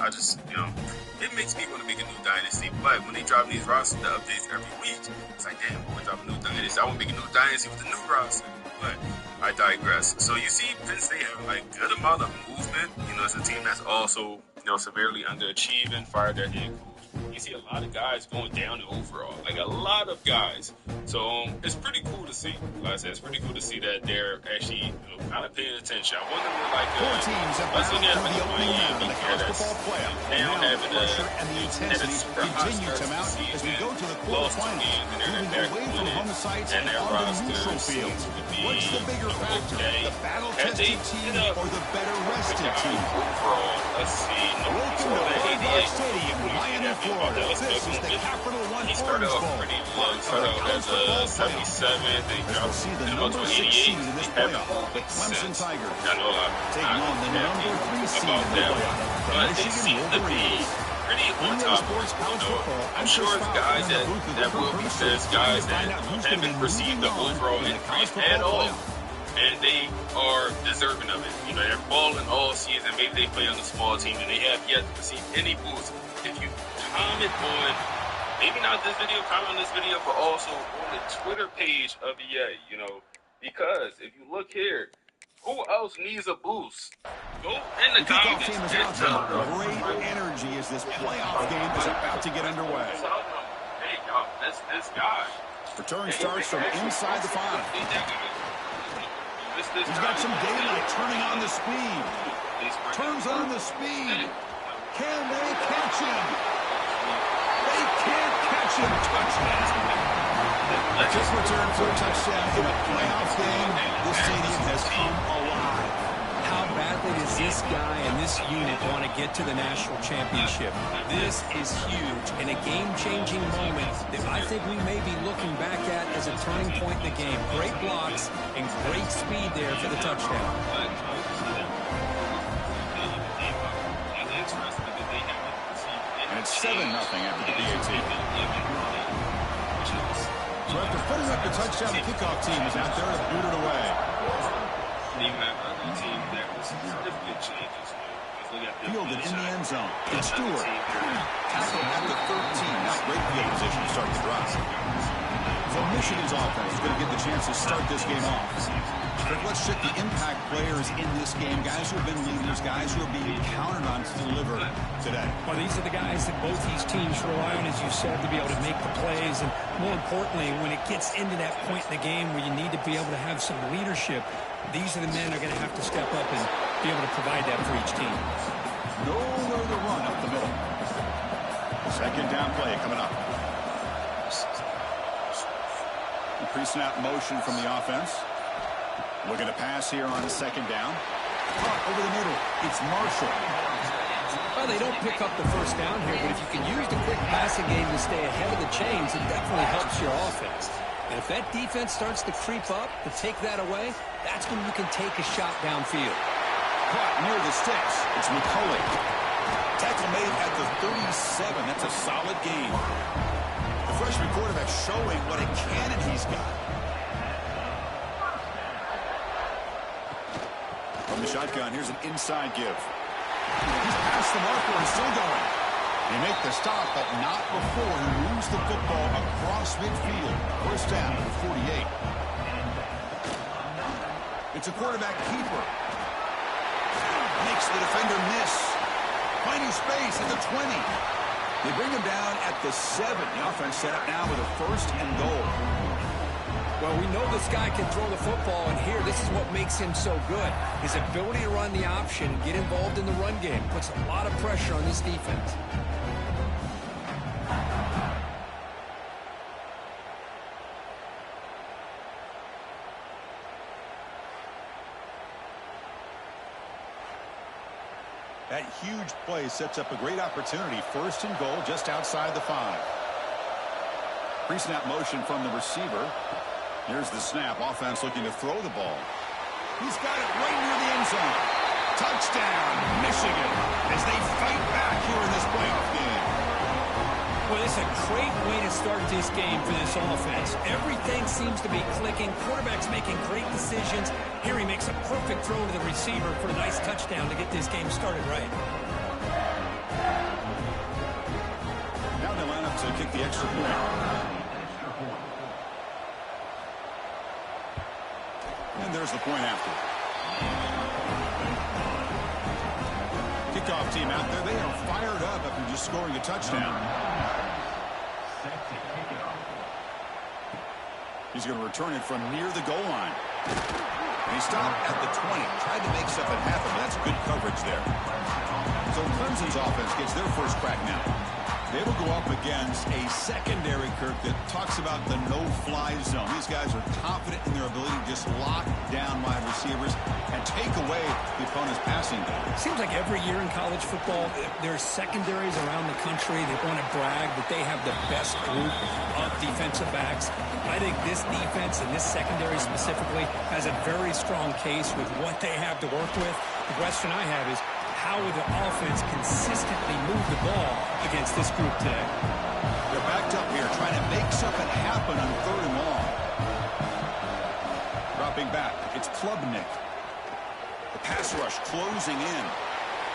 I just, it makes me want to make a new dynasty. But when they drop these roster updates every week, it's like, damn, we're dropping a new dynasty. I want to make a new dynasty with a new roster. But I digress. So you see, Penn State have like good amount of movement. It's a team that's also, severely underachieving, fired their head coach. You see a lot of guys going down the overall, like a lot of guys. So it's pretty cool to see. Like I said, it's pretty cool to see that they're actually kind of paying attention. I wonder what let's look at Miami here. They don't have a super high start to the season. Lost 2 games in their and their roster seems to be okay. Had they hit up or the better rested team? Overall, let's see. Welcome to 88 Stadium, Miami, Florida. This is the Capital One He started Orange off Bowl. pretty low. Started off as a 77, then he dropped to 88. They haven't moved since. I know a lot of people not happy about that one, but they seem to be pretty on top of it. I'm sure it's guys that will be there's guys that haven't received the overall increase at all. And they are deserving of it. They're balling all season. Maybe they play on a small team and they have yet to receive any boost. If you comment on, maybe not this video, comment on this video, but also on the Twitter page of EA, because if you look here, who else needs a boost? Go in the comments. Great energy as this playoff game is about to get underway. Hey, y'all, this guy. Return starts from inside the 5. He's got some daylight, turning on the speed. Turns on the speed. Can they catch him? They can't catch him. Touchdown. Just returned for a touchdown in a playoff game. This stadium has come alive. How badly does this guy and this unit want to get to the national championship? This is huge and a game-changing moment that I think we may be looking back at as a turning point in the game. Great blocks and great speed there for the touchdown. And it's 7-0 after the BAT. So after putting up the touchdown, the kickoff team is out there to boot it away. Fielded in the end zone. It's Stewart. Tackle at the 13. Not great field position to start the drive. So Michigan's offense is going to get the chance to start this game off. But let's check the impact players in this game. Guys who have been leaders, guys who are being counted on to deliver today. Well, these are the guys that both these teams rely on, as you said, to be able to make the plays. And more importantly, when it gets into that point in the game where you need to be able to have some leadership, these are the men who are going to have to step up and be able to provide that for each team. Nowhere to run up the middle. Second down play coming up. Pre-snap motion from the offense. Looking to pass here on second down. Caught over the middle. It's Marshall. Well, they don't pick up the first down here, but if you can use the quick passing game to stay ahead of the chains, it definitely helps your offense. And if that defense starts to creep up, to take that away, that's when you can take a shot downfield. Caught near the sticks. It's McCulley. Tackle made at the 37. That's a solid gain. The freshman quarterback showing what a cannon he's got. From the shotgun, here's an inside give. He's past the marker and still going. They make the stop, but not before he moves the football across midfield. First down at the 48. It's a quarterback keeper. Makes the defender miss. Finding space at the 20. They bring him down at the 7. The offense set up now with a 1st and goal. Well, we know this guy can throw the football, and here, this is what makes him so good. His ability to run the option, get involved in the run game, puts a lot of pressure on this defense. That huge play sets up a great opportunity. 1st and goal just outside the 5. Pre-snap motion from the receiver. Here's the snap. Offense looking to throw the ball. He's got it right near the end zone. Touchdown, Michigan, as they fight back here in this playoff game. Well, it's a great way to start this game for this offense. Everything seems to be clicking. Quarterback's making great decisions. Here he makes a perfect throw to the receiver for a nice touchdown to get this game started right. the extra point. And there's the point after. Kickoff team out there. They are fired up after just scoring a touchdown. He's going to return it from near the goal line. And he stopped at the 20. Tried to make something happen, but that's good coverage there. So Clemson's offense gets their first crack now. They will go up against a secondary, Kirk, that talks about the no-fly zone. These guys are confident in their ability to just lock down wide receivers and take away the opponent's passing game. Seems like every year in college football, there's secondaries around the country that want to brag that they have the best group of defensive backs. I think this defense and this secondary specifically has a very strong case with what they have to work with. The question I have is, how will the offense consistently move the ball against this group today? They're backed up here trying to make something happen on 3rd and long. Dropping back, it's Klubnik. The pass rush closing in.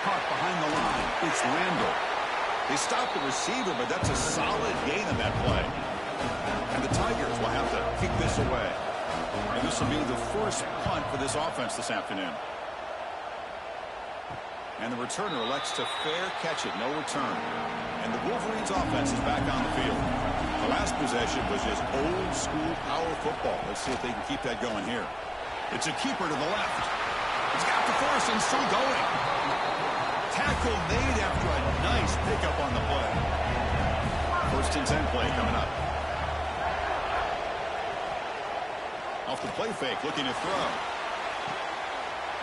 Caught behind the line, it's Randall. They stop the receiver, but that's a solid gain on that play. And the Tigers will have to kick this away. And this will be the first punt for this offense this afternoon. And the returner elects to fair catch it, no return. And the Wolverines offense is back on the field. The last possession was just old school power football. Let's see if they can keep that going here. It's a keeper to the left. He's got the force and still going. Tackle made after a nice pickup on the play. 1st and 10 play coming up. Off the play fake, looking to throw.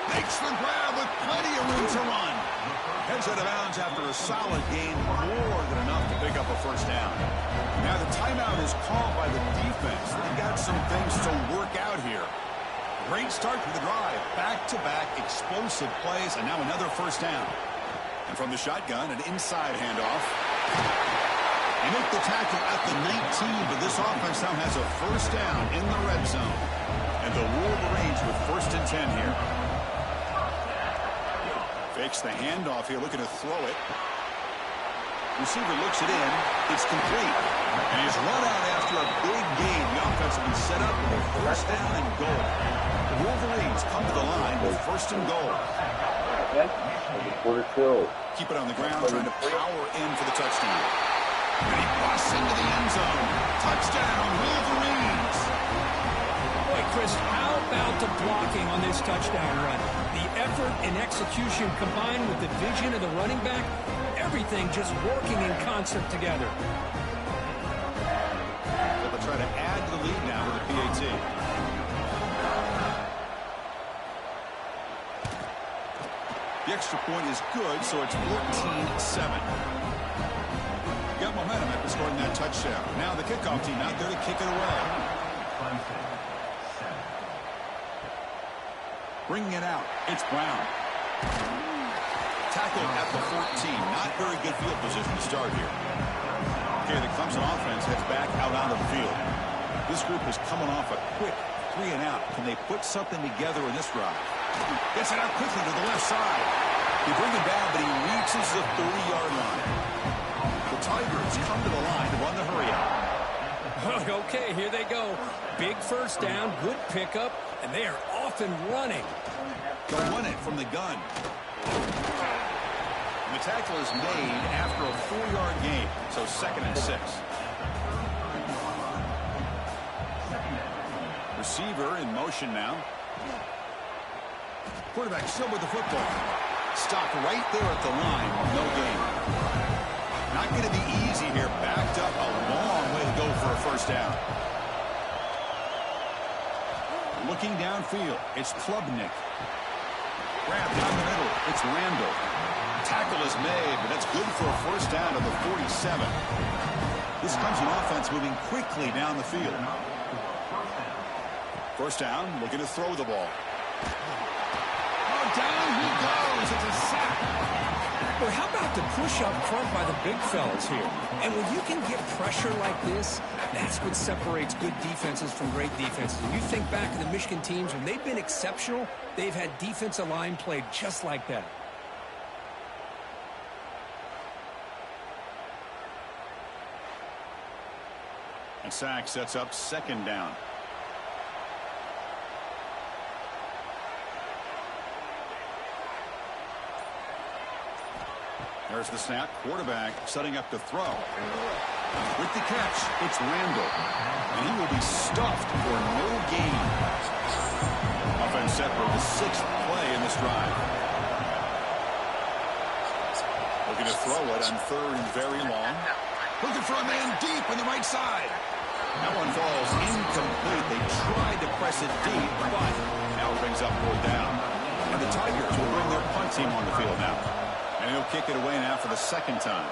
Makes the grab with plenty of room to run. Heads out of bounds after a solid gain, more than enough to pick up a first down. Now the timeout is called by the defense. They've got some things to work out here. Great start to the drive. Back-to-back explosive plays, and now another first down. And from the shotgun, an inside handoff. They make the tackle at the 19, but this offense now has a first down in the red zone. And the Wolverines with 1st and 10 here. Fakes the handoff here, looking to throw it. Receiver looks it in. It's complete. And he's run out after a big gain. The offense will be set up with a first down and goal. The Wolverines come to the line with 1st and goal. Keep it on the ground, trying to power in for the touchdown. And he busts into the end zone. Touchdown, Wolverines. Boy, Chris, how about the blocking on this touchdown run? The effort and execution combined with the vision of the running back, everything just working in concert together. They'll try to add to the lead now with the PAT. The extra point is good, so it's 14-7. Got momentum after scoring that touchdown. Now the kickoff team out there to kick it away. Bringing it out, it's Brown. Tackle at the 14. Not very good field position to start here. Okay, the Clemson offense heads back out onto the field. This group is coming off a quick 3 and out. Can they put something together in this drive? Gets it out quickly to the left side. He brings it down, but he reaches the 30-yard line. The Tigers come to the line to run the hurry out. Okay, here they go. Big first down, good pickup, and they are off and running. They'll run it from the gun. And the tackle is made after a 4-yard gain, so 2nd and 6. Receiver in motion now. Quarterback still with the football. Stopped right there at the line. No gain. Not going to be easy here. Backed up a long way to go for a first down. Looking downfield, it's Klubnik. Grab down the middle, it's Randall. Tackle is made, but that's good for a first down to the 47. This Clemson offense moving quickly down the field. First down, looking to throw the ball. Oh, down he goes. It's a sack. Well, how about the push up front by the big fellas here? And when you can get pressure like this, that's what separates good defenses from great defenses. When you think back to the Michigan teams, when they've been exceptional, they've had defensive line play just like that. And sack sets up second down. There's the snap. Quarterback setting up to throw. With the catch, it's Randall. And he will be stuffed for no gain. Offense set for the 6th play in this drive. Looking to throw it on 3rd and very long. Looking for a man deep on the right side. That one falls incomplete. They tried to press it deep, but now it brings up 4th down. And the Tigers will bring their punt team on the field now. And he'll kick it away now for the 2nd time.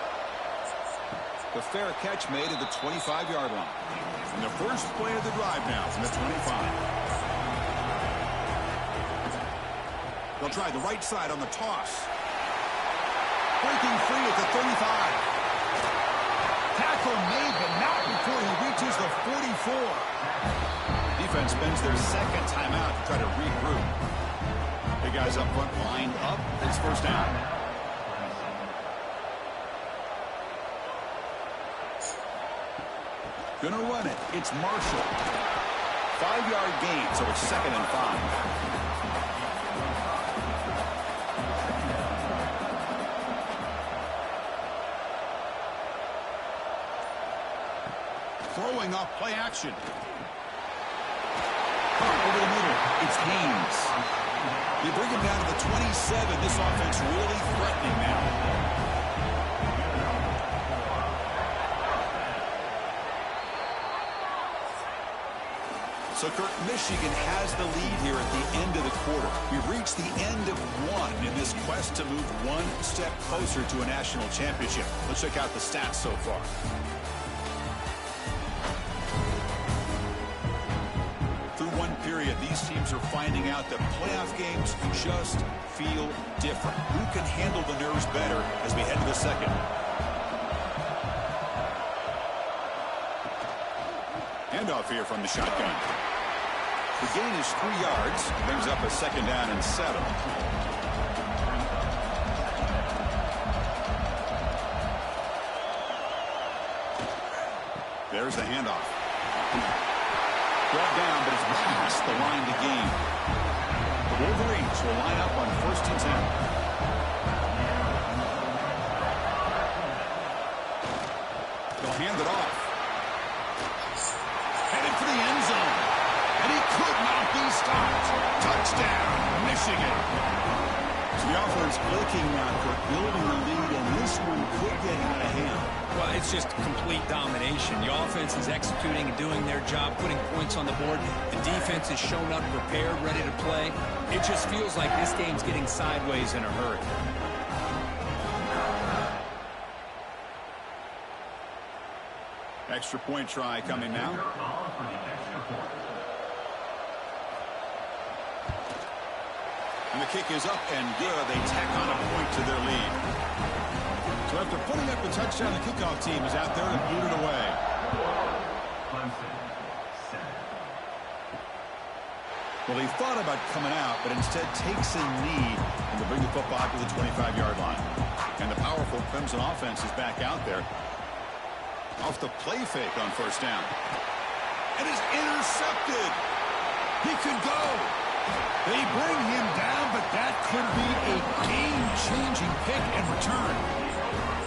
The fair catch made at the 25-yard line. And the first play of the drive now from the 25. They'll try the right side on the toss. Breaking free at the 35. Tackle made, but not before he reaches the 44. Defense spends their 2nd timeout to try to regroup. Big guys up front lined up. It's 1st down. Gonna run it. It's Marshall. 5-yard gain, so it's 2nd and 5. Throwing off play action. Over the middle. It's Haynes. They bring him down to the 27. This offense really threatening now. So, Kirk, Michigan has the lead here at the end of the quarter. We've reached the end of one in this quest to move one step closer to a national championship. Let's check out the stats so far. Through one period, these teams are finding out that playoff games just feel different. Who can handle the nerves better as we head to the 2nd? Handoff here from the shotgun. The gain is 3 yards. Brings up a 2nd down and 7. There's the handoff. Brought down, but it's past the line to gain. The Wolverines will line up on 1st and 10. They'll hand it off. Headed for the end zone. And he could not be stopped. Touchdown, Michigan. So the offense clicking now, building the lead, and this one could get out of hand. Well, it's just complete domination. The offense is executing and doing their job, putting points on the board. The defense is shown up, prepared, ready to play. It just feels like this game's getting sideways in a hurry. Extra point try coming now. And the kick is up and good. They tack on a point to their lead. So after putting up the touchdown, the kickoff team is out there to boot it away. Well, he thought about coming out, but instead takes a knee and to bring the football to the 25-yard line. And the powerful Clemson offense is back out there. Off the play fake on 1st down. And is intercepted. He could go. They bring him down, but that could be a game-changing pick and return.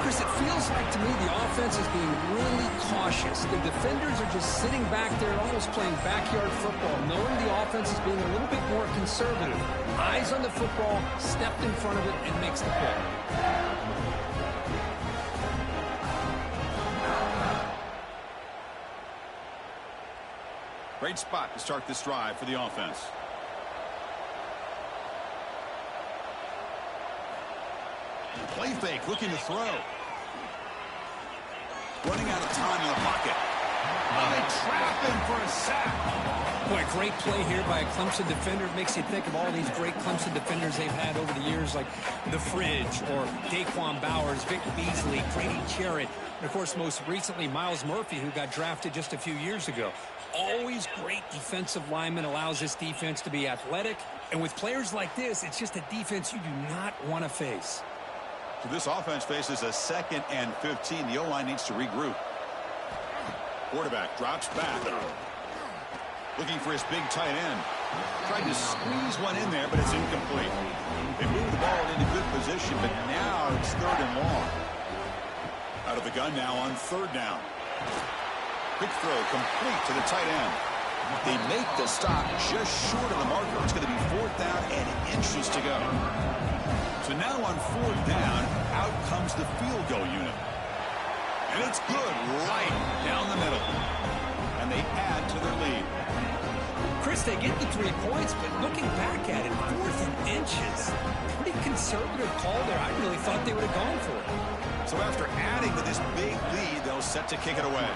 Chris, it feels like to me the offense is being really cautious. The defenders are just sitting back there almost playing backyard football, knowing the offense is being a little bit more conservative. Eyes on the football, stepped in front of it, and makes the play. Great spot to start this drive for the offense. Play fake, looking to throw. Running out of time in the pocket. Oh, they trap him for a sack. Boy, great play here by a Clemson defender. Makes you think of all these great Clemson defenders they've had over the years, like The Fridge or Daquan Bowers, Vic Beasley, Grady Jarrett, and, of course, most recently, Miles Murphy, who got drafted just a few years ago. Always great defensive lineman, allows this defense to be athletic. And with players like this, it's just a defense you do not want to face. So this offense faces a 2nd and 15. The O-line needs to regroup. quarterback drops back. Looking for his big tight end. Tried to squeeze one in there, but it's incomplete. They moved the ball into good position, but now it's 3rd and long. Out of the gun now on 3rd down. Quick throw complete to the tight end. They make the stop just short of the marker. It's going to be 4th down and inches to go. So now on 4th down, out comes the field goal unit. And it's good right down the middle. And they add to their lead. Chris, they get the 3 points, but looking back at it, 4th and inches. Pretty conservative call there. I really thought they would have gone for it. So after adding to this big lead, they'll set to kick it away.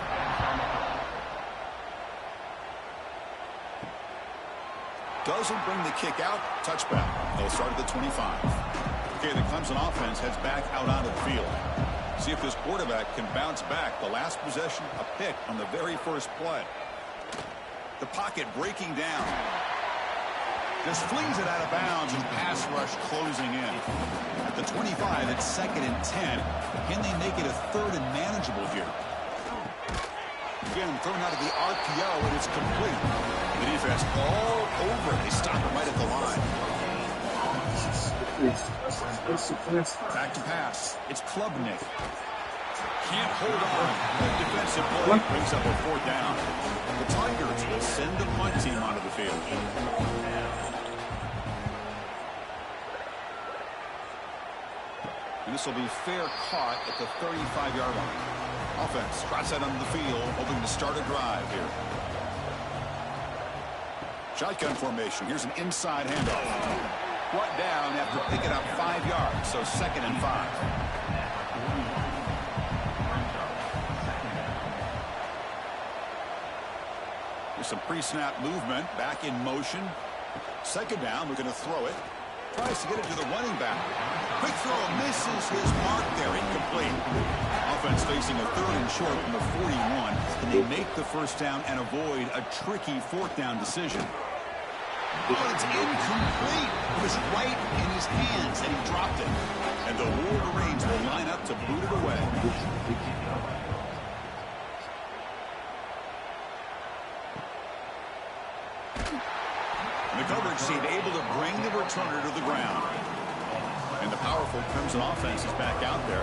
Doesn't bring the kick out. Touchback. They'll start at the 25. Okay, the Clemson offense heads back out onto the field. See if this quarterback can bounce back. The last possession, a pick on the very first play. The pocket breaking down. Just flings it out of bounds and pass rush closing in. At the 25, it's 2nd and 10. Can they make it a 3rd and manageable here? Again, thrown out of the RPO, and it's complete. The defense all over it. They stop it right at the line. Back to pass. It's Klubnik. Can't hold on. The defensive play brings up a 4th down. The Tigers will send the punt team onto the field. And this will be fair caught at the 35-yard line. Offense trots out onto the field, hoping to start a drive here. Shotgun formation. Here's an inside handoff. Brought down after picking up 5 yards, so 2nd and 5. Some pre-snap movement, back in motion. 2nd down, we're going to throw it. Tries to get it to the running back. Quick throw, misses his mark there, incomplete. Offense facing a 3rd and short from the 41. Can they make the 1st down and avoid a tricky 4th down decision? Oh, it's incomplete. It was right in his hands, and he dropped it. And the Wolverines will line up to boot it away. The coverage seemed able to bring the returner to the ground. And the powerful Clemson offense is back out there.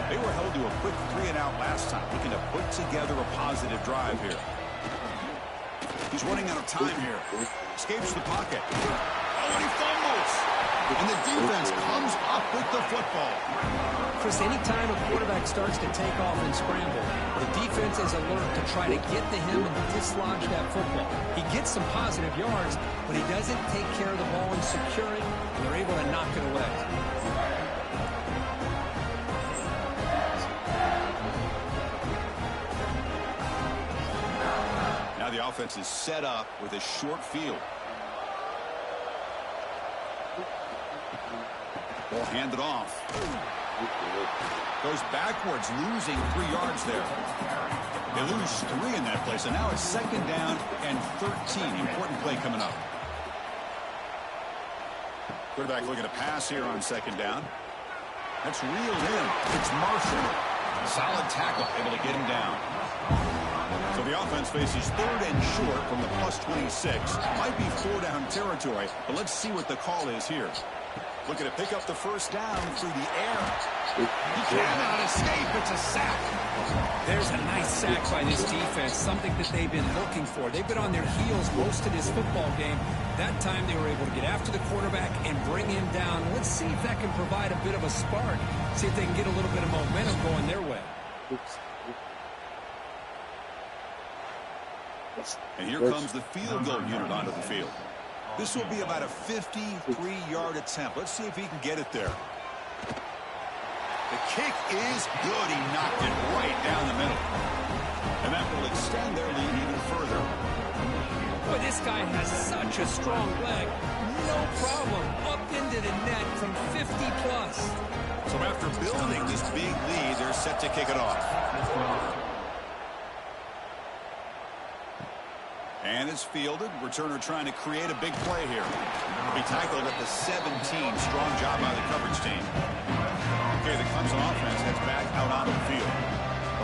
They were held to a quick 3-and-out last time, looking to put together a positive drive here. He's running out of time here. Escapes the pocket. Oh, and he fumbles. And the defense comes up with the football. Chris, anytime a quarterback starts to take off and scramble, the defense is alert to try to get to him and dislodge that football. He gets some positive yards, but he doesn't take care of the ball and secure it, and they're able to knock it away. Now the offense is set up with a short field. Ball handed off. Goes backwards, losing 3 yards there. They lose 3 in that play, so now it's 2nd down and 13. Important play coming up. Quarterback looking to pass here on 2nd down. That's reeled in. It's Marshall. Solid tackle, able to get him down. So the offense faces 3rd and short from the +26. Might be 4-down territory, but let's see what the call is here. Looking to pick up the 1st down through the air. He cannot escape. It's a sack. There's a nice sack by this defense, something that they've been looking for. They've been on their heels most of this football game. That time they were able to get after the quarterback and bring him down. Let's see if that can provide a bit of a spark. See if they can get a little bit of momentum going their way. And here comes the field goal unit onto the field. This will be about a 53-yard attempt. Let's see if he can get it there. The kick is good. He knocked it right down the middle. And that will extend their lead even further. Boy, this guy has such a strong leg. No problem. Up into the net from 50+. So after building this big lead, they're set to kick it off. And it's fielded. Returner trying to create a big play here. He'll be tackled at the 17. Strong job by the coverage team. Okay, the Clemson offense heads back out onto the field.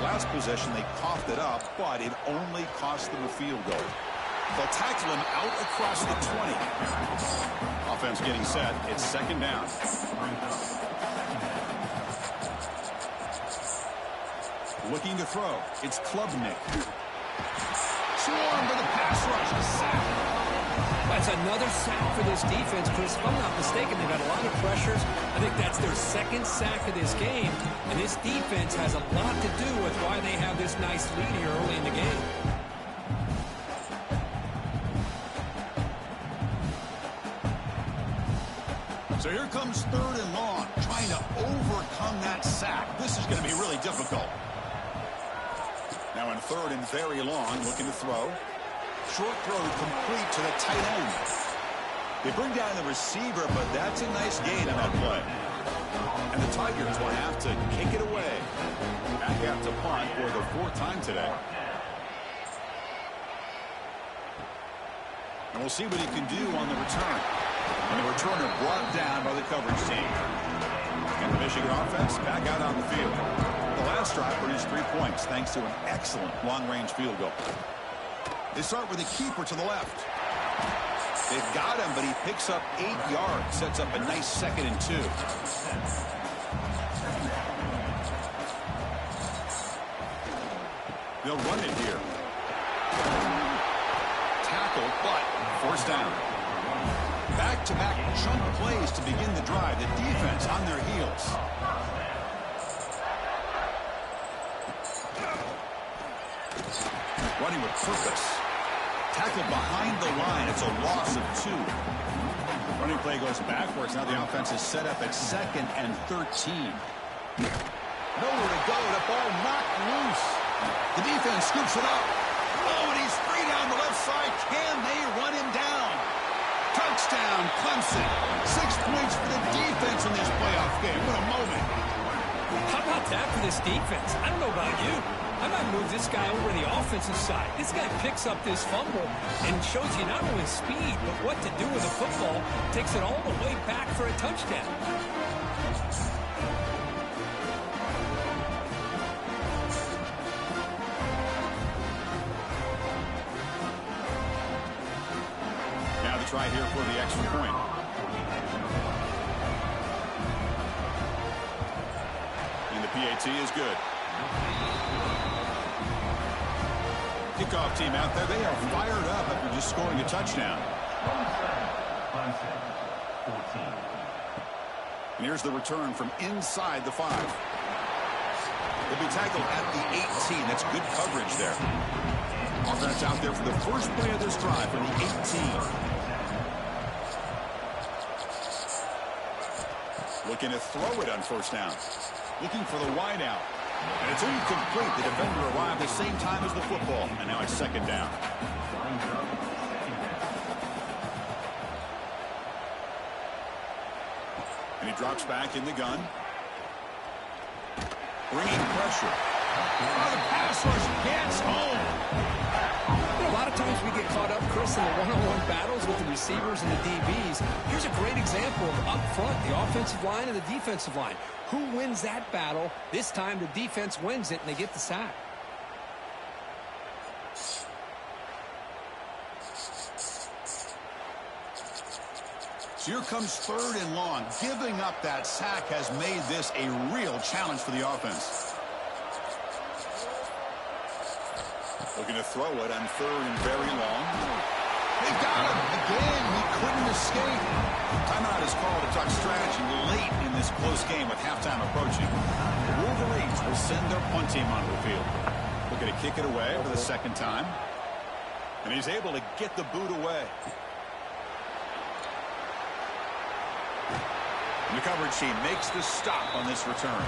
The last last possession, they coughed it up, but it only cost them a field goal. They'll tackle him out across the 20. Offense getting set. It's second down. Looking to throw. It's Klubnik. Swarmed by the pass rush. A sack. That's another sack for this defense, Chris. If I'm not mistaken, they've had a lot of pressures. I think that's their second sack of this game. And this defense has a lot to do with why they have this nice lead here early in the game. So here comes third and long, trying to overcome that sack. This is going to be really difficult. Now in third and very long, looking to throw. Short throw complete to the tight end. They bring down the receiver, but that's a nice gain on that play. And the Tigers will have to kick it away. Back out to punt for the fourth time today. And we'll see what he can do on the return. And the returner brought down by the coverage team. And the Michigan offense back out on the field. The last drive produced 3 points thanks to an excellent long-range field goal. They start with a keeper to the left. They've got him, but he picks up 8 yards. Sets up a nice 2nd and 2. They'll run it here. Tackle, but forced down. Back-to-back chunk plays to begin the drive. The defense on their heels. Running with purpose. Tackled behind the line. It's a loss of 2. Running play goes backwards. Now the offense is set up at 2nd and 13. Nowhere to go. The ball knocked loose. The defense scoops it up. Oh, and he's free down the left side. Can they run him down? Touchdown, Clemson. 6 points for the defense in this playoff game. What a moment. How about that for this defense? I don't know about you. I might move this guy over to the offensive side. This guy picks up this fumble and shows you not only speed, but what to do with the football. Takes it all the way back for a touchdown. Now the try here for the extra point. And the PAT is good. Kickoff team out there. They are fired up after just scoring a touchdown. And here's the return from inside the 5. They'll be tackled at the 18. That's good coverage there. Offense out there for the first play of this drive from the 18. Looking to throw it on first down. Looking for the wide out. And it's incomplete. The defender arrived the same time as the football. And now it's 2nd down. And he drops back in the gun. Bringing pressure. Oh, the pass rush gets home. A lot of times we get caught up, Chris, in the one-on-one battles with the receivers and the DBs. Here's a great example of up front, the offensive line and the defensive line. Who wins that battle? This time the defense wins it, and they get the sack. So here comes 3rd and long. Giving up that sack has made this a real challenge for the offense. Looking to throw it on 3rd and very long. They've got him again. He couldn't escape. Timeout is called to talk strategy late in this close game with halftime approaching. The Wolverines will send their punt team onto the field. Looking to kick it away for the 2nd time. And he's able to get the boot away. And the coverage team makes the stop on this return.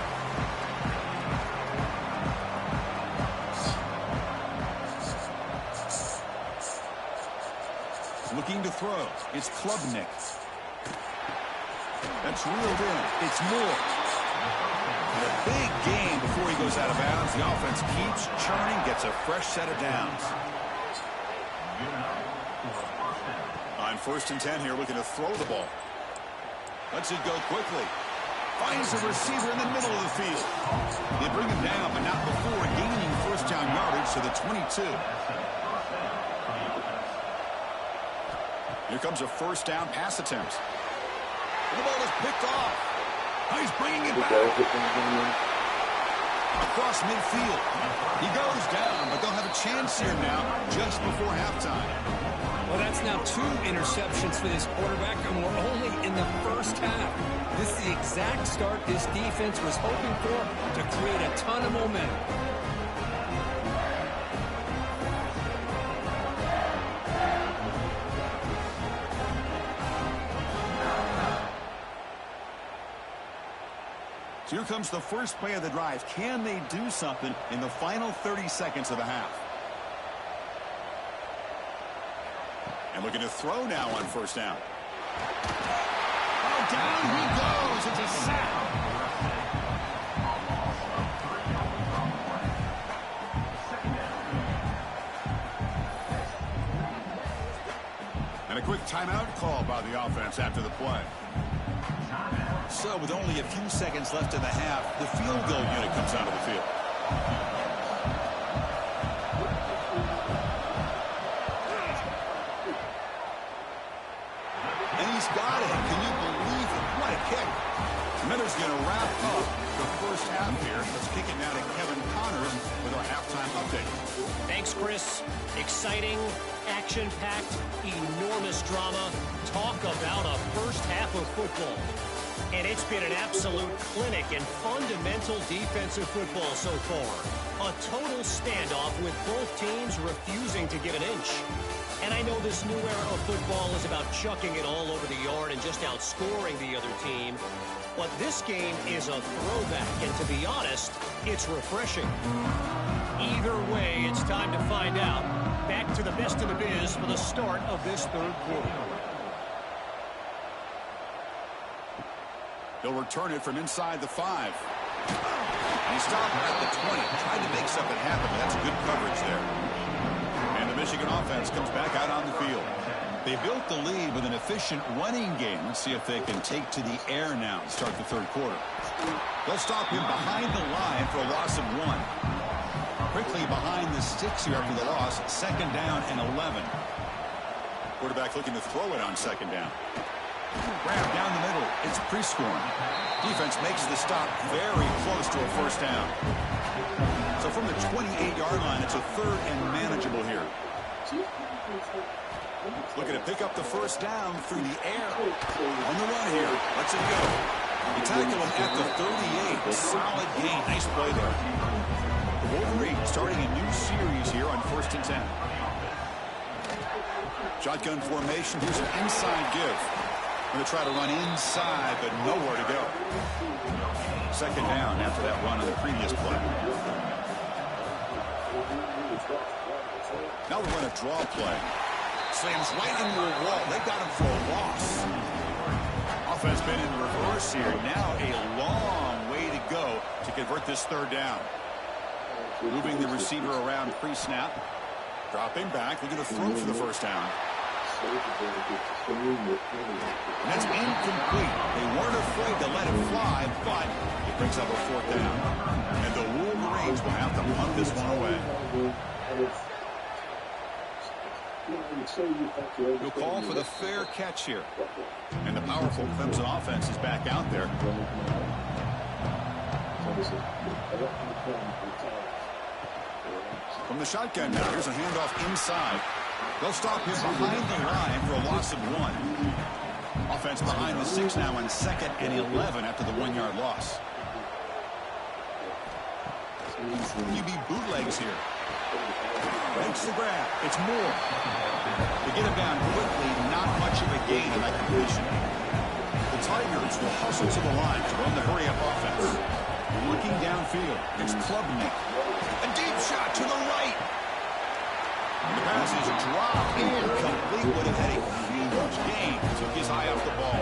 Looking to throw. It's Klubnik. That's reeled in. It's Moore. And a big gain before he goes out of bounds. The offense keeps churning, gets a fresh set of downs. On 1st and 10 here, looking to throw the ball. Lets it go quickly. Finds a receiver in the middle of the field. They bring him down, but not before gaining to the 22. Here comes a first down pass attempt. The ball is picked off. He's bringing it back. Across midfield. He goes down, but they'll have a chance here now just before halftime. Well, that's now 2 interceptions for this quarterback, and we're only in the first half. This is the exact start this defense was hoping for to create a ton of momentum. So here comes the first play of the drive. Can they do something in the final 30 seconds of the half? And looking to throw now on first down. Oh, down he goes. It's a sack. And a quick timeout call by the offense after the play. So with only a few seconds left in the half, the field goal unit comes out of the field. And he's got it. Can you believe it? What a kick. Miller's going to wrap up the first half here. Let's kick it now to Kevin Connors with our halftime update. Thanks, Chris. Exciting, action-packed, enormous drama. Talk about a first half of football. And it's been an absolute clinic in fundamental defensive football so far. A total standoff with both teams refusing to give an inch. And I know this new era of football is about chucking it all over the yard and just outscoring the other team. But this game is a throwback, and to be honest, it's refreshing. Either way, it's time to find out. Back to the best in the biz for the start of this third quarter. He'll return it from inside the 5. And he stopped at the 20. Tried to make something happen, but that's good coverage there. And the Michigan offense comes back out on the field. They built the lead with an efficient running game. Let's see if they can take to the air now to start the third quarter. They'll stop him behind the line for a loss of 1. Quickly behind the sticks here after the loss. Second down and 11. Quarterback looking to throw it on second down. Grab down the middle. It's Prescorn. Defense makes the stop very close to a first down. So from the 28-yard line, it's a third and manageable here. Looking to pick up the first down through the air. On the run here. Lets it go. You tackle him at the 38. Solid gain. Nice play there. The Wolverines starting a new series here on 1st and 10. Shotgun formation. Here's an inside give. Going to try to run inside, but nowhere to go. Second down after that run on the previous play. Now we're going to draw play. Slams right into a wall. They got him for a loss. Offense been in reverse here. Now a long way to go to convert this third down. Moving the receiver around pre-snap. Dropping back. Looking to throw for the first down. And that's incomplete. They weren't afraid to let it fly, but it brings up a fourth down. And the Wolverines will have to punt this one away. He'll call for the fair catch here. And the powerful Clemson offense is back out there. From the shotgun now, here's a handoff inside. They'll stop him behind the line for a loss of 1. Offense behind the 6 now on 2nd and 11 after the 1-yard loss. QB bootlegs here. Makes the grab. It's Moore. They get him down quickly. Not much of a gain on that completion. The Tigers will hustle to the line to run the hurry-up offense. Looking downfield. It's Klubnik. A deep shot to the right. The pass is dropped. Incomplete. Would have had a huge gain. Took his eye off the ball.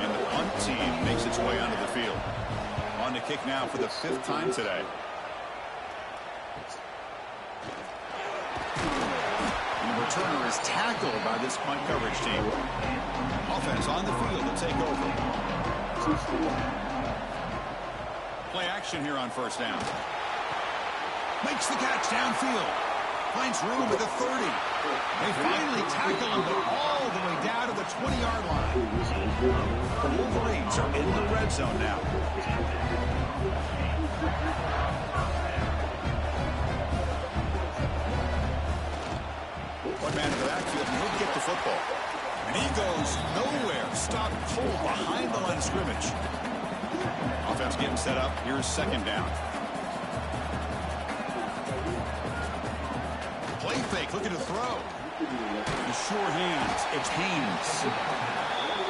And the punt team makes its way onto the field. On to kick now for the 5th time today. And the returner is tackled by this punt coverage team. Offense on the field to take over. Play action here on first down. Makes the catch downfield. Finds room at the 30. They finally tackle him, but all the way down to the 20-yard line. The Wolverines are in the red zone now. One man in the backfield, and he'll get the football. And he goes nowhere. Stopped cold behind the line of scrimmage. Offense getting set up. Here's second down. Play fake, looking to throw. The sure hands. It's Haynes.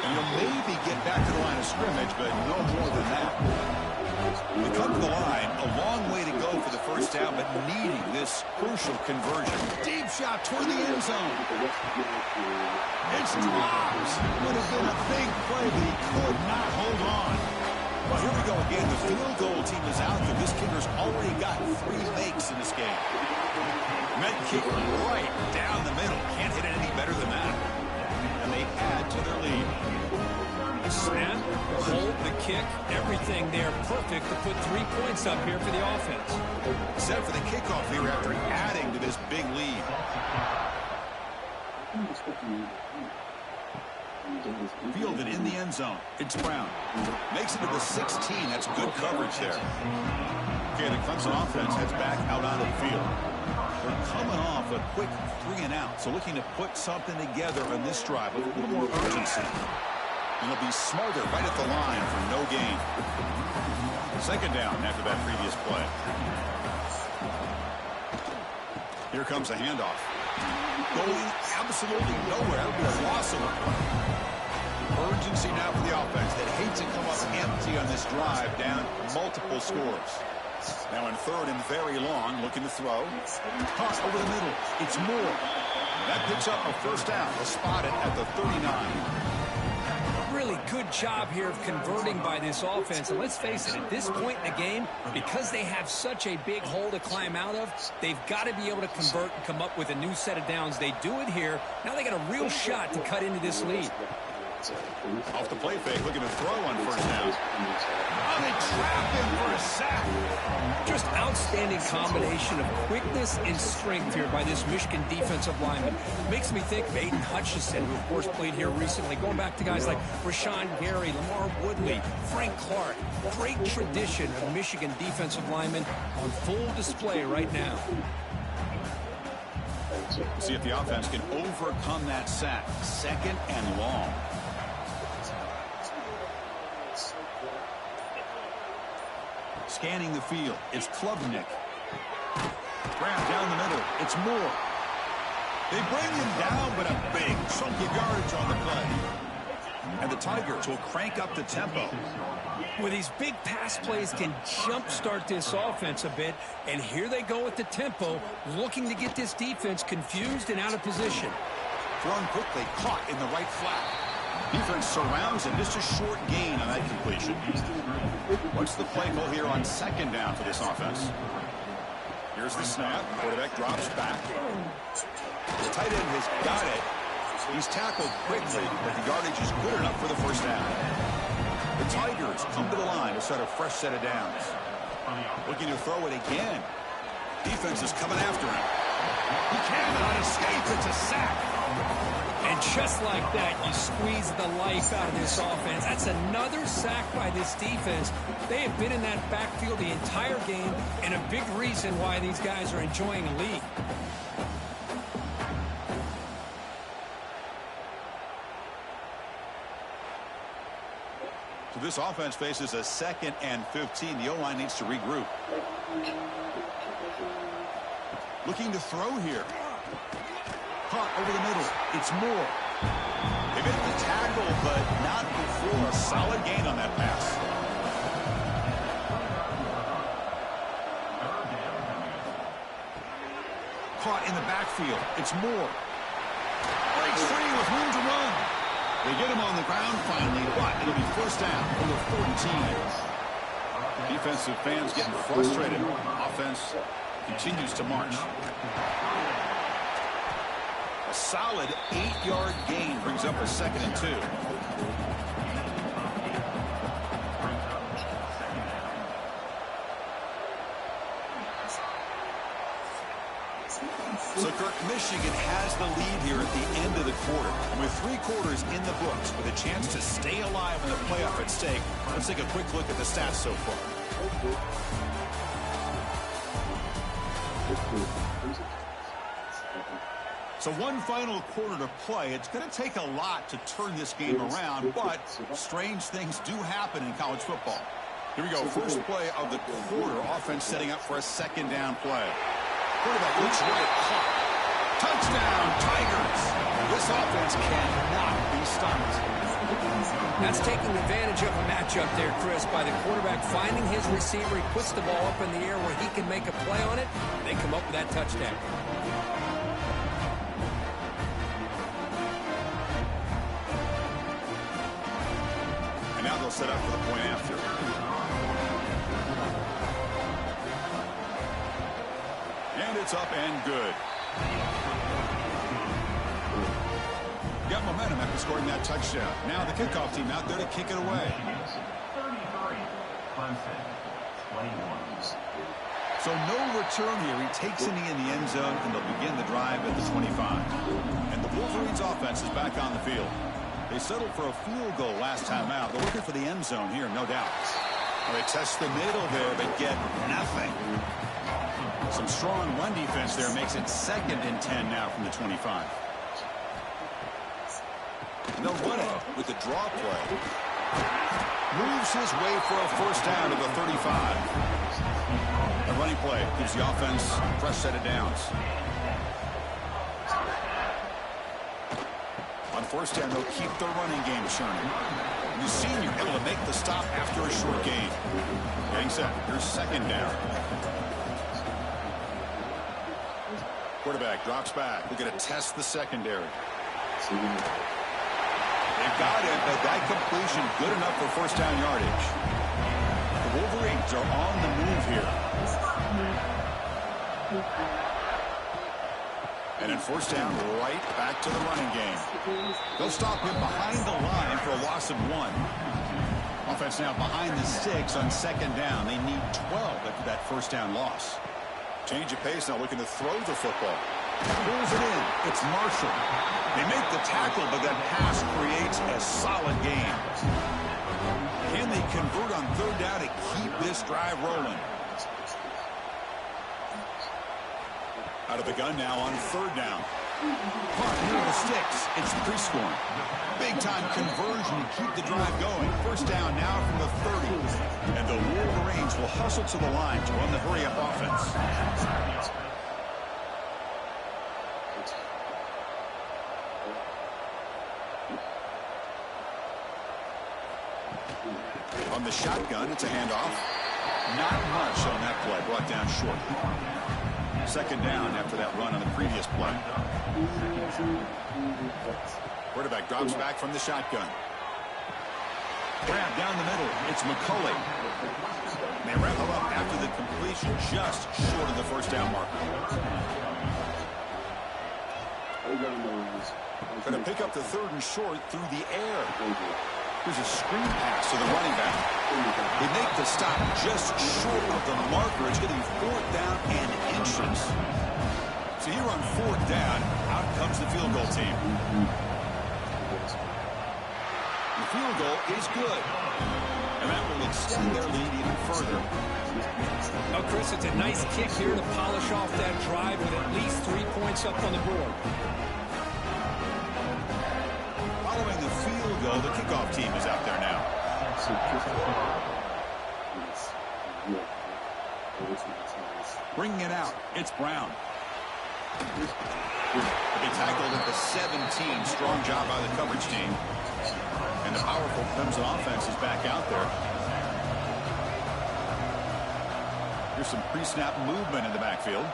And he'll maybe get back to the line of scrimmage, but no more than that. They come to the line, a long way to go for the first down, but needing this crucial conversion. Deep shot toward the end zone. It's dropped. Would have been a big play, but he could not hold on. Well, here we go again. The field goal team is out there. This kicker's already got 3 makes in this game. Met kick right down the middle. Can't hit it any better than that. And they add to their lead. Snap, hold, the kick, everything there perfect to put 3 points up here for the offense. Set for the kickoff here after adding to this big lead. Fielded in the end zone. It's Brown. Makes it to the 16. That's good coverage there. Okay, the Clemson offense heads back out onto the field. They're coming off a quick 3-and-out, so looking to put something together on this drive with a little more urgency. And he'll be smarter right at the line for no gain. Second down after that previous play. Here comes a handoff. Going absolutely nowhere. That would be a loss of it. Urgency now for the offense that hates to come up empty on this drive, down multiple scores. Now in third and very long, looking to throw. Toss over the middle. It's Moore. That picks up a first down. They'll spot it at the 39. Really good job here of converting by this offense. And let's face it, at this point in the game, because they have such a big hole to climb out of, they've got to be able to convert and come up with a new set of downs. They do it here. Now they got a real shot to cut into this lead. Off the play fake, looking to throw on first down. Oh, they trap him for a sack. Just outstanding combination of quickness and strength here by this Michigan defensive lineman. Makes me think of Aiden Hutchinson, who of course played here recently. Going back to guys like Rashawn Gary, Lamar Woodley, Frank Clark. Great tradition of Michigan defensive linemen on full display right now. See if the offense can overcome that sack. Second and long. Scanning the field, it's Klubnik. Grab down the middle, it's Moore. They bring him down, but a big chunk of yardage on the play. And the Tigers will crank up the tempo. Well, these big pass plays can jumpstart this offense a bit, and here they go with the tempo, looking to get this defense confused and out of position. Thrown quickly, caught in the right flat. Defense surrounds him. Just a short gain on that completion. What's the play call here on second down for this offense? Here's the snap. Quarterback drops back. The tight end has got it. He's tackled quickly, but the yardage is good enough for the first down. The Tigers come to the line to start a fresh set of downs. Looking to throw it again. Defense is coming after him. He cannot escape. It's a sack. And just like that, you squeeze the life out of this offense. That's another sack by this defense. They have been in that backfield the entire game, and a big reason why these guys are enjoying a lead. So this offense faces a 2nd and 15. The O-line needs to regroup. Looking to throw here. Caught over the middle. It's Moore. They made the tackle, but not before a solid gain on that pass. Caught in the backfield. It's Moore. Breaks free with room to run. They get him on the ground finally, but it'll be first down from the 14. Defensive fans getting frustrated. Offense continues to march. A solid 8-yard gain brings up a 2nd and 2. So, Kirk, Michigan has the lead here at the end of the quarter. And with 3 quarters in the books, with a chance to stay alive in the playoff at stake, let's take a quick look at the stats so far. So one final quarter to play. It's going to take a lot to turn this game around, but strange things do happen in college football. Here we go. First play of the quarter. Offense setting up for a second down play. Quarterback looks right. Caught. Touchdown, Tigers. This offense cannot be stopped. That's taking advantage of a matchup there, Chris, by the quarterback finding his receiver. He puts the ball up in the air where he can make a play on it. They come up with that touchdown. And now they'll set up for the point after. And it's up and good. Got momentum after scoring that touchdown. Now the kickoff team out there to kick it away. 33, Clemson, 21. So no return here. He takes it in the end zone, and they'll begin the drive at the 25. And the Wolverines offense is back on the field. They settled for a field goal last time out. They're looking for the end zone here, no doubt. Well, they test the middle there, but get nothing. Some strong run defense there makes it 2nd and 10 now from the 25. And they'll run it with the draw play. Moves his way for a first down to the 35. The running play gives the offense a fresh set of downs. On first down, they'll keep the running game churning. The senior able to make the stop after a short gain. Getting set. Here's second down. Quarterback drops back. We're going to test the secondary. They've got it, but that completion good enough for first down yardage. The Wolverines are on the move here. And in first down, right back to the running game. They'll stop him behind the line for a loss of 1. Offense now behind the 6 on second down. They need 12 after that first down loss. Change of pace, now looking to throw the football. Pulls it in. It's Marshall. They make the tackle, but that pass creates a solid gain. Can they convert on third down to keep this drive rolling? Out of the gun now on third down. Caught near the sticks. It's Prescorn. Big-time conversion to keep the drive going. First down now from the 30. And the Wolverines will hustle to the line to run the hurry-up offense. On the shotgun, it's a handoff. Not much on that play. Brought down short. Second down after that run on the previous play. Quarterback drops back from the shotgun. Grab down the middle. It's McCulley. They wrap him up after the completion, just short of the first down mark. Going to pick up the 3rd and short through the air. Here's a screen pass to the running back. They make the stop just short of the marker. It's going to be 4th down and inches. So here on 4th down, out comes the field goal team. The field goal is good. And that will extend their lead even further. Oh, Chris, it's a nice kick here to polish off that drive with at least 3 points up on the board. Following the field goal, the kickoff team is out there now. Bringing it out, it's Brown. They tackled at the 17. Strong job by the coverage team. And the powerful Clemson offense is back out there. Here's some pre-snap movement in the backfield.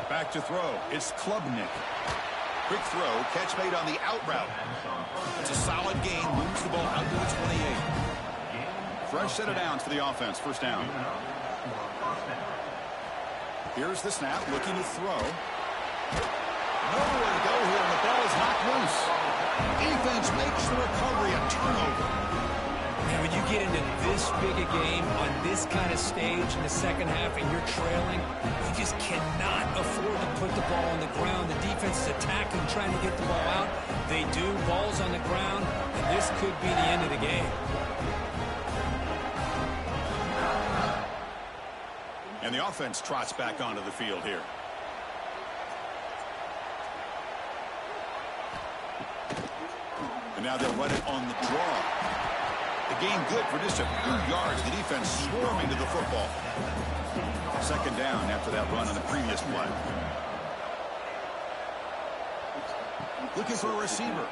Back to throw. It's Klubnik. Quick throw. Catch made on the out route. It's a solid gain. Moves the ball out to the 28. Fresh set of downs for the offense. First down. Here's the snap. Looking to throw. Nowhere to go here, and the ball is knocked loose. Defense makes the recovery, a turnover. And when you get into this big a game on this kind of stage in the second half and you're trailing, you just cannot afford to put the ball on the ground. The defense is attacking, trying to get the ball out. They do. Ball's on the ground, and this could be the end of the game. And the offense trots back onto the field here. And now they'll run it on the draw. The game good for just a few yards. The defense swarming to the football. Second down after that run on the previous play. Looking for a receiver.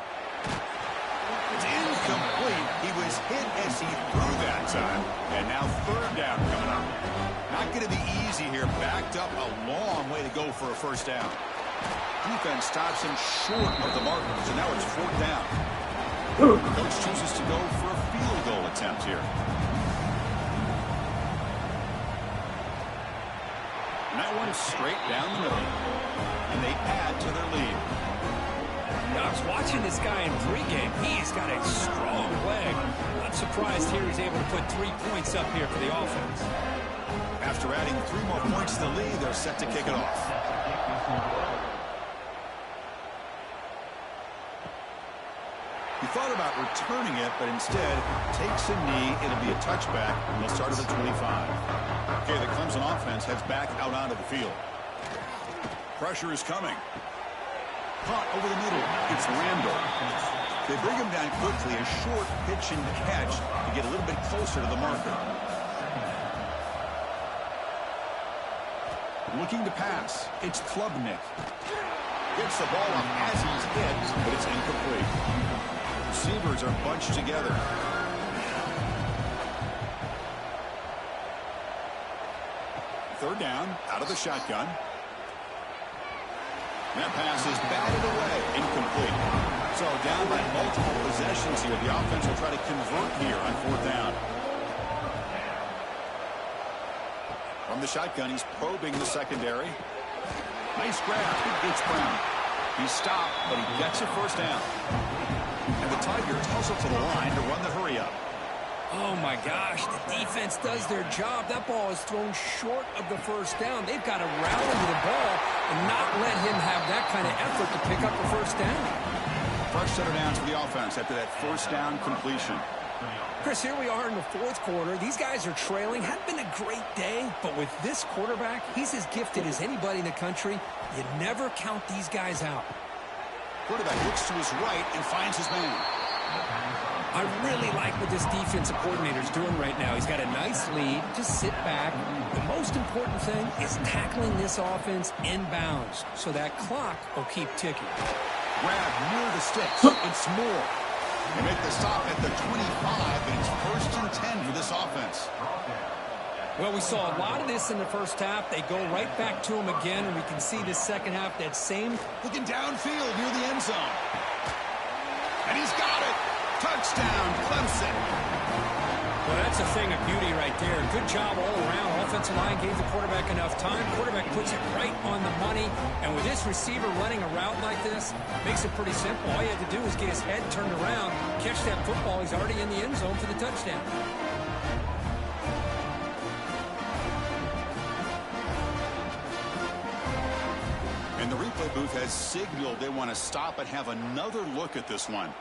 It's incomplete. He was hit as he threw that time. And now third down coming up. Not going to be easy here. Backed up a long way to go for a first down. Defense stops him short of the marker. So now it's fourth down. Coach chooses to go for a field goal attempt here. And that one straight down the middle. And they add to their lead. I was watching this guy in pregame. He's got a strong leg. I'm surprised here he's able to put 3 points up here for the offense. After adding 3 more points to the lead, they're set to kick it off. He thought about returning it, but instead takes a knee. It'll be a touchback, and they'll start at the 25. Okay, the Clemson offense heads back out onto the field. Pressure is coming. Caught over the middle. It's Randall. They bring him down quickly. A short pitch and catch to get a little bit closer to the marker. Looking to pass. It's Klubnik. Gets the ball up as he's hit, but it's incomplete. Receivers are bunched together. Third down, out of the shotgun. That pass is batted away, incomplete. So down by multiple possessions here. The offense will try to convert here on fourth down. From the shotgun, he's probing the secondary. Nice grab. It's Brown. He's stopped, but he gets a first down. And the Tigers hustle to the line to run the hurry up. Oh, my gosh. The defense does their job. That ball is thrown short of the first down. They've got to rally to the ball and not let him have that kind of effort to pick up the first down. Fresh set of downs for the offense after that first down completion. Chris, here we are in the fourth quarter. These guys are trailing. Hadn't been a great day, but with this quarterback, he's as gifted as anybody in the country. You never count these guys out. Quarterback looks to his right and finds his man. I really like what this defensive coordinator is doing right now. He's got a nice lead. Just sit back. The most important thing is tackling this offense inbounds so that clock will keep ticking. Grab near the sticks. It's Moore. They make the stop at the 25, and it's 1st and 10 for this offense. Well, we saw a lot of this in the first half. They go right back to him again, and we can see the second half, that same. Looking downfield near the end zone. And he's got it. Touchdown, Clemson. Well, that's a thing of beauty right there. Good job all around. Offensive line gave the quarterback enough time. Quarterback puts it right on the money. And with this receiver running a route like this, makes it pretty simple. All you have to do is get his head turned around, catch that football. He's already in the end zone for the touchdown. And the replay booth has signaled they want to stop and have another look at this one.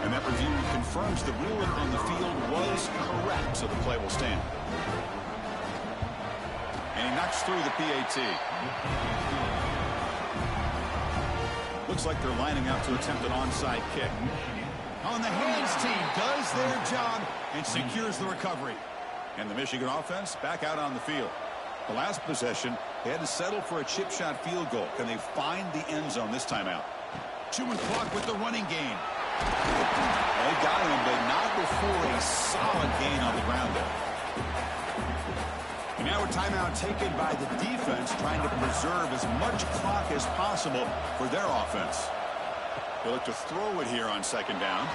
And that review confirms the ruling on the field was correct, so the play will stand. And he knocks through the PAT. Looks like they're lining up to attempt an onside kick. On the hands team does their job and secures the recovery. And the Michigan offense back out on the field. The last possession, they had to settle for a chip shot field goal. Can they find the end zone this time out? Chewing clock with the running game. They got him, but not before a solid gain on the ground there. And now a timeout taken by the defense, trying to preserve as much clock as possible for their offense. They look to throw it here on second down.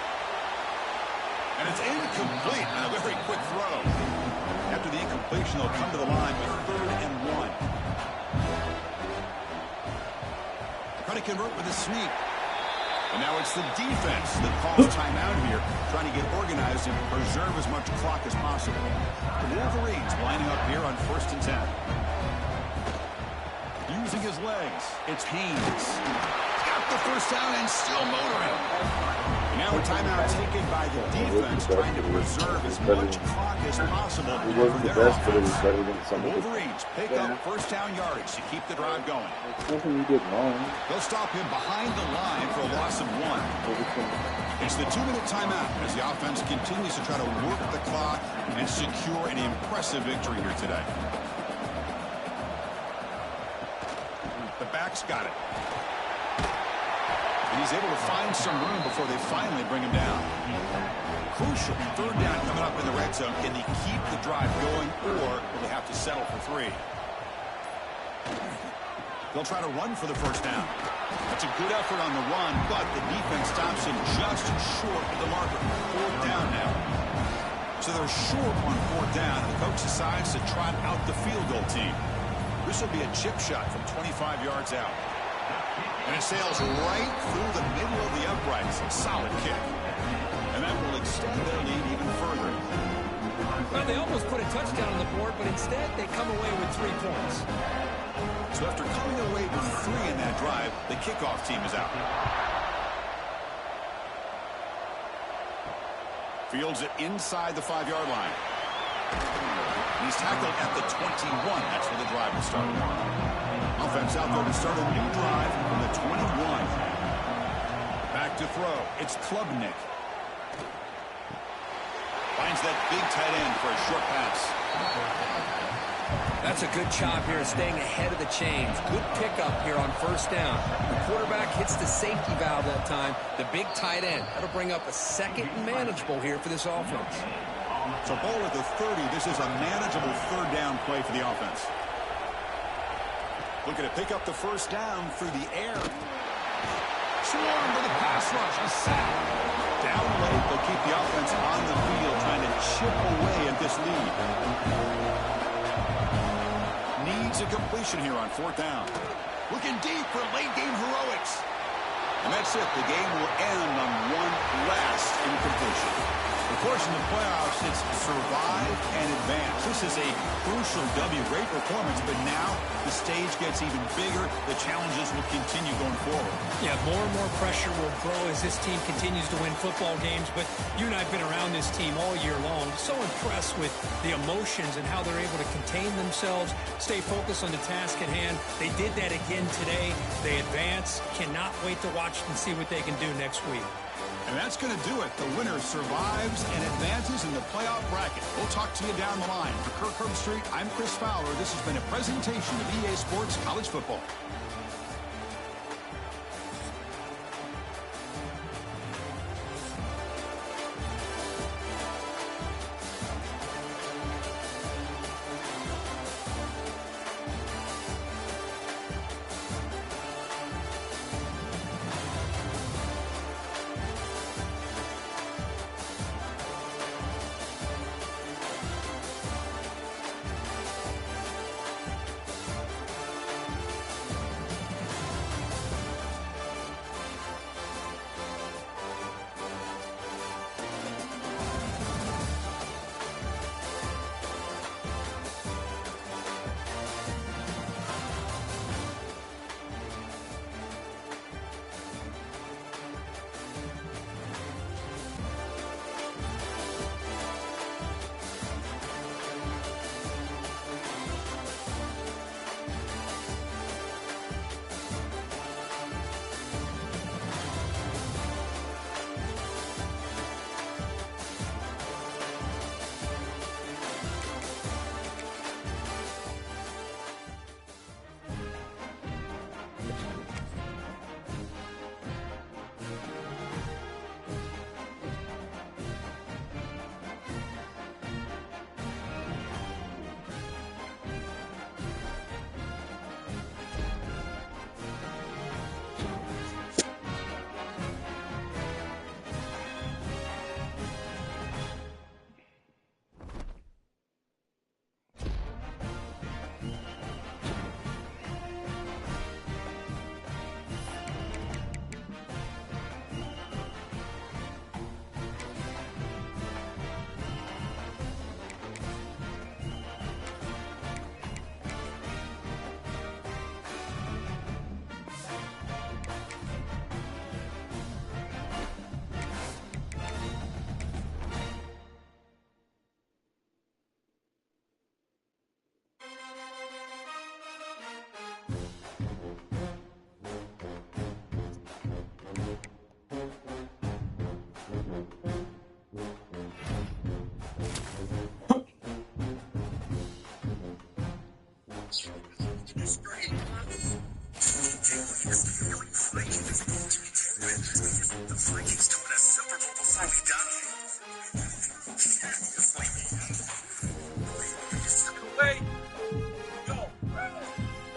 And it's incomplete on a very quick throw. After the incompletion, they'll come to the line with 3rd and 1. Trying to convert with a sneak. And now it's the defense that calls timeout here, trying to get organized and preserve as much clock as possible. The Wolverines lining up here on 1st and 10. Using his legs, it's Haynes. Got the first down and still motoring. And now a timeout taken by the defense, trying to preserve as much clock as possible. It wasn't the best, but it was better than some of the Wolverines pick up first down yardage to keep the drive going. nothing you did wrong. They'll stop him behind the line for a loss of 1. It's the 2-minute timeout as the offense continues to try to work the clock and secure an impressive victory here today. The back's got it. And he's able to find some room before they finally bring him down. Crucial 3rd down coming up in the red zone. Can they keep the drive going, or will they have to settle for 3? They'll try to run for the first down. That's a good effort on the run, but the defense stops him just short of the marker. 4th down now. So they're short on 4th down, and the coach decides to trot out the field goal team. This will be a chip shot from 25 yards out. And it sails right through the middle of the uprights. Solid kick. And that will extend their lead even further. Well, they almost put a touchdown on the board, but instead they come away with 3 points. So after coming away with 3 in that drive, the kickoff team is out. Fields it inside the 5-yard line. He's tackled at the 21. That's where the drive will start. Offense out there to start a new drive from the 21. Back to throw. It's Klubnik. Finds that big tight end for a short pass. That's a good job here, staying ahead of the chains. Good pickup here on 1st down. The quarterback hits the safety valve that time. The big tight end. That'll bring up a 2nd and manageable here for this offense. So ball at the 30. This is a manageable 3rd down play for the offense. Looking to pick up the first down through the air. Swarm for the pass rush. A sack. Down late, they'll keep the offense on the field, trying to chip away at this lead. Needs a completion here on 4th down. Looking deep for late game heroics. And that's it. The game will end on one last incompletion. Of course, in the playoffs, it's survive and advance. This is a crucial W. Great performance, but now the stage gets even bigger. The challenges will continue going forward. Yeah, more and more pressure will grow as this team continues to win football games, but you and I have been around this team all year long. So impressed with the emotions and how they're able to contain themselves, stay focused on the task at hand. They did that again today. They advance. Cannot wait to watch and see what they can do next week. And that's going to do it. The winner survives and advances in the playoff bracket. We'll talk to you down the line. For Kirk Herbstreit, I'm Chris Fowler. This has been a presentation of EA Sports College Football. It's great. The Vikings to win a Super Bowl before we die.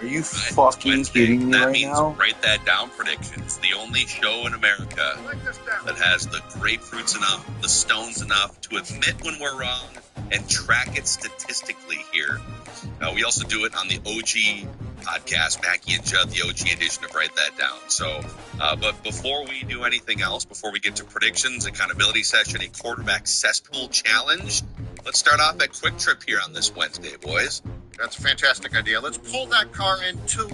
Are you fucking kidding me that right means now? Write that down predictions. The only show in America that has the grapefruits enough, the stones enough to admit when we're wrong and track it statistically here. We also do it on the OG podcast, Mackie and Judd, the OG edition of Write That Down. So, but before we do anything else, before we get to predictions, accountability session, a quarterback cesspool challenge, let's start off at Quick Trip here on this Wednesday, boys. That's a fantastic idea. Let's pull that car into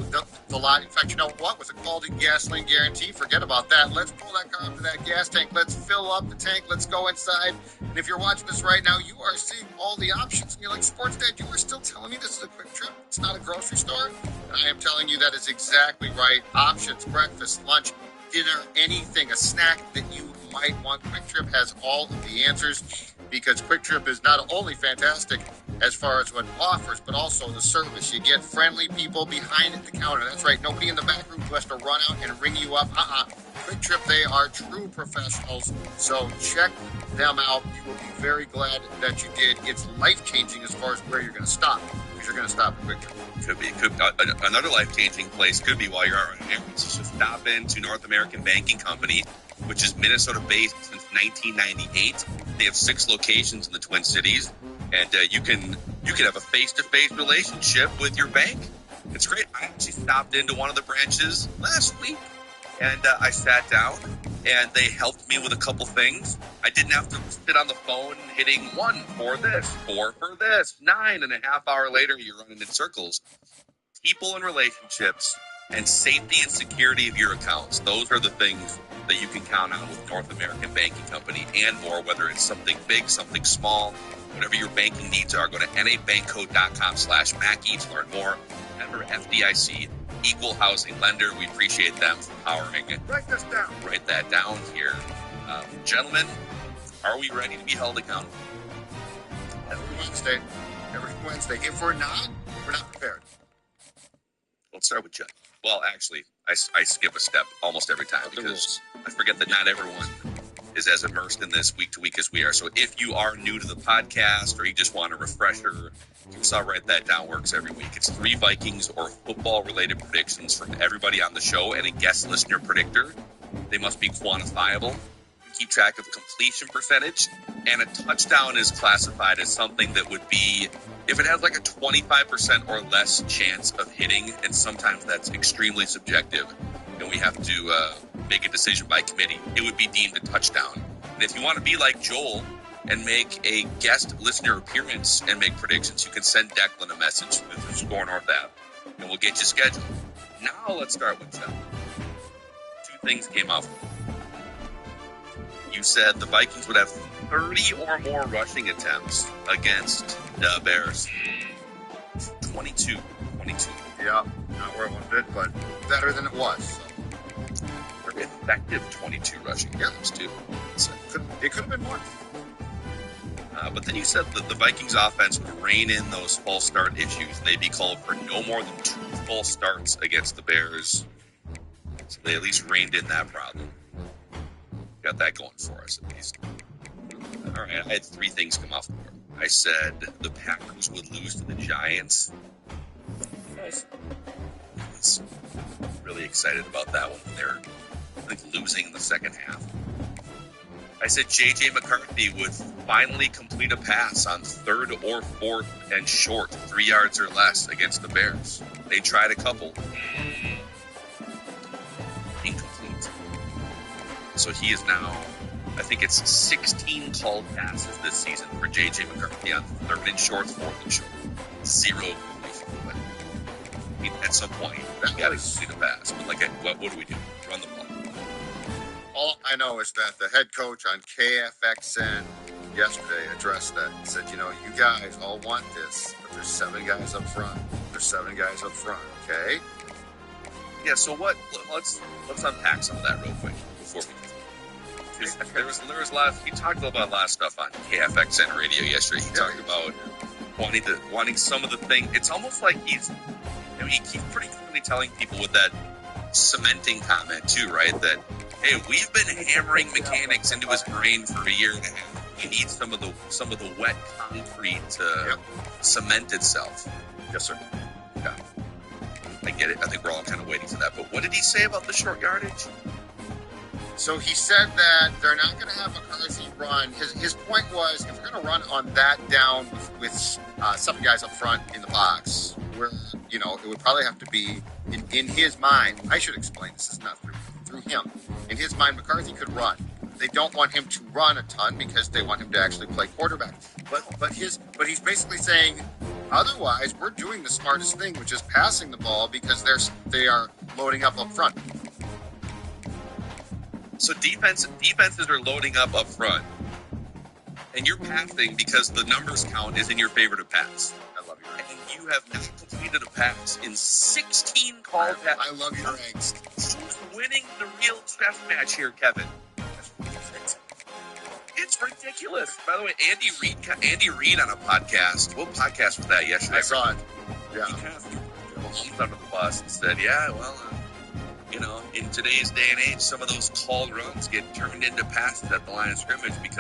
the lot. In fact, you know what? With a quality gasoline guarantee, forget about that. Let's pull that car up to that gas tank. Let's fill up the tank. Let's go inside. And if you're watching this right now, you are seeing all the options. And you're like, Sports Dad, you are still telling me this is a Quick Trip? It's not a grocery store? And I am telling you that is exactly right. Options, breakfast, lunch, dinner, anything, a snack that you might want. Quick Trip has all of the answers, because Quick Trip is not only fantastic as far as what it offers, but also the service. You get friendly people behind the counter. That's right, nobody in the back room who has to run out and ring you up. Quick Trip, they are true professionals, so check them out. You will be very glad that you did. It's life-changing as far as where you're going to stop, because you're going to stop at Quick Trip. Could be. Another life-changing place could be while you're out on errands. Just stop into North American Banking Company, which is Minnesota-based since 1998. They have 6 locations in the Twin Cities, and you can have a face-to-face relationship with your bank. It's great. I actually stopped into one of the branches last week, and I sat down, and they helped me with a couple things. I didn't have to sit on the phone hitting 1 for this, 4 for this, 9.5 hours later, you're running in circles. People and relationships and safety and security of your accounts. Those are the things that you can count on with North American Banking Company and more, whether it's something big, something small, whatever your banking needs are. Go to nabankcode.com/Mackie to learn more. Member FDIC, equal housing lender. We appreciate them for powering it. Write this down. Write that down here. Gentlemen, are we ready to be held accountable? Every Wednesday. If we're not prepared. Let's start with Judd. Well, actually, I skip a step almost every time because I forget that not everyone is as immersed in this week to week as we are. So if you are new to the podcast or you just want a refresher, you saw Write That Down works every week. It's 3 Vikings or football-related predictions from everybody on the show and a guest listener predictor. They must be quantifiable. Keep track of completion percentage, and a touchdown is classified as something that would be, if it has like a 25% or less chance of hitting, and sometimes that's extremely subjective, and we have to make a decision by committee, it would be deemed a touchdown. And if you want to be like Joel and make a guest listener appearance and make predictions, you can send Declan a message through Score North app, and we'll get you scheduled. Now let's start with Jeff. 2 things came out. You said the Vikings would have 30 or more rushing attempts against the Bears. 22. Yeah, not where I wanted it, but better than it was. So. They're effective 22 rushing attempts, too. It could have been more. But then you said that the Vikings offense would rein in those false start issues. They'd be called for no more than 2 false starts against the Bears. So they at least reined in that problem. Got that going for us, at least. All right, I had 3 things come off the board. I said the Packers would lose to the Giants. I was really excited about that one. They're, I think, losing in the second half. I said J.J. McCarthy would finally complete a pass on 3rd or 4th and short, 3 yards or less against the Bears. They tried a couple. Incomplete. So he is now, I think it's 16 called passes this season for J.J. McCarthy on 3rd and short, 4th and short. 0 completion. But I mean, at some point, you got to complete a pass. But like, what do we do? Run the ball. All I know is that the head coach on KFXN yesterday addressed that and said, you guys all want this, but there's 7 guys up front. Okay? Yeah, so let's unpack some of that real quick before we there was a lot. He talked about a lot of stuff on KFXN radio yesterday. He talked about wanting some of the thing. It's almost like he keeps pretty clearly telling people with that cementing comment too, right? That, hey, we've been hammering mechanics into his brain for a year and a half. We need some of the wet concrete to cement itself. Yes, sir. Yeah. I get it. I think we're all kind of waiting for that. But what did he say about the short yardage? So he said that they're not going to have McCarthy run. His point was, if we're going to run on that down with some guys up front in the box, where it would probably have to be in his mind. I should explain this. It's not through him. In his mind, McCarthy could run. They don't want him to run a ton because they want him to actually play quarterback. But he's basically saying, otherwise, we're doing the smartest thing, which is passing the ball because they are loading up front. So defenses are loading up front, and you're passing because the numbers count is in your favor to pass. I love your angst. And you have not completed a pass in 16 called passes. I love your angst. Who's winning the real chess match here, Kevin? It's ridiculous. By the way, Andy Reid on a podcast. What podcast was that yesterday? I saw it. Yeah. He kind of threw Mahomes under the bus and said, yeah, well, in today's day and age, some of those called runs get turned into passes at the line of scrimmage because